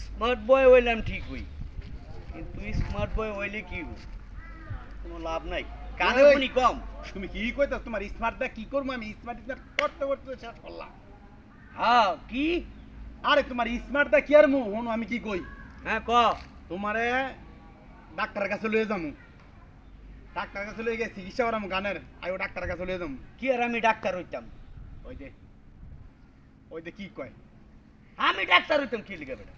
Smart boy হইলাম ঠিক হই, কিন্তু স্মার্ট বয় হইলে কি হই? কোনো লাভ নাই, কানে ওই। শুনি কম। তুমি কি কইতাছ? তোমার স্মার্টটা কি করবো আমি? স্মার্ট করতে করতে শেষ করলাম। হ্যাঁ কি? আরে তোমার স্মার্টটা কি আর মু হনো আমি কি কই? হ্যাঁ ক। তোমারে ডাক্তারের কাছে লয়ে যামু। ডাক্তারের কাছে লয়ে গিয়ে চিকিৎসা করামু গানের। আইও ডাক্তারের কাছে লয়ে যামু। কি আর আমি ডাক্তার হইতাম? ওই দে ওই দে কি কয়? আমি ডাক্তার হইতাম কি লিখে বেটা?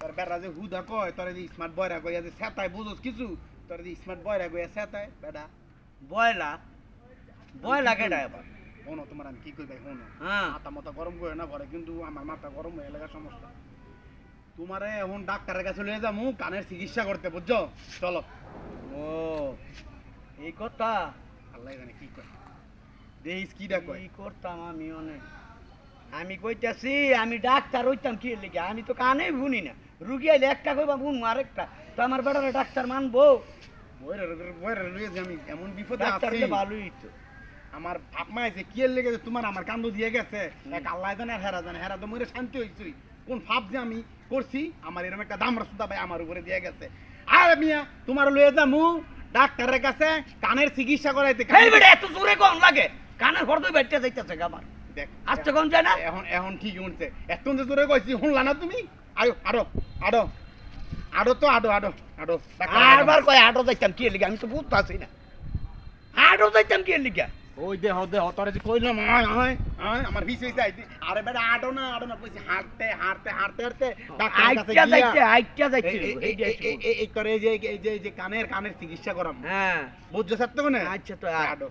তোর বেড়া যে হুদা কয়, তোর যে স্মার্ট বয়রা কইয়া যে সেতায় বুঝোস কিছু, তোর যে স্মার্ট বয়রা কইয়া সেতায় বেটা। বয়লা বয়লা কেডা আবার? হনো তোমার আমি কি কই ভাই হনো। হ্যাঁ মাথা মাথা গরম করে না পরে কিন্তু আমার মাথা গরম হয়ে লাগা সমস্যা। তোমারে এখন ডাক্তারের কাছে লয়ে যামু কানের চিকিৎসা করতে, বুঝছো? চলো। ও এই কথা। আল্লাহ জানে কি কয়। দেখিস কিডা কয়। কি করতাম আমি অনেক। আমি কইতাছি আমি ডাক্তার হইতাম কি লিখে? আমি তো কানে শুনি না। রুগী আইলে একটা কইবা শুনবো আরেকটা। তো আমার বেটারে ডাক্তার মানবো? বয়রা লয়ে যে আমি এমন বিপদে ডাক্তার আছি। হলে ভালোই তো। আমার আপমা আছে কি এর লেগে যে তোমার আমার কান্দ দিয়ে গেছে, এক আল্লাহ জানে আর হেরা জানে। হেরা তো মরে শান্তি হইছই। কোন ফাপ যে আমি করছি, আমার এরকম একটা দামরা সুদা ভাই আমার উপরে দিয়ে গেছে। আর মিয়া তোমার লয়ে যামু ডাক্তারের কাছে কানের চিকিৎসা করাইতে। এই বেটা এত জোরে কোন লাগে? কানের হরদই বাইতে যাইতাছে আমার। দেখ আস্তে কোন যায় না? এখন এখন ঠিকই উঠছে। এত যে জোরে কইছি শুনলা না তুমি? আয়ো আড়ো আড়ো আড়ো তো আড়ো আড়ো আড়ো আরবার কয় আটো যাইতাম কি লিখে? আমি তো বুঝতাছি না। আটো যাইতাম কি লিখে? ওই দেহ দেহ তোরে যে কইলাম আয় আয় আয় আমার বিষ হইছে আইতি। আরে বেটা আড়ো না কইছি হাঁটতে হাঁটতে হাঁটতে হাঁটতে ডাক্তারের কাছে আইটা যাইতে গিয়া আইটা যাইতে। এই করে এই যে কানের চিকিৎসা করাম। হ্যাঁ বুঝছো সত্য কোনে? আচ্ছা তো আড়ো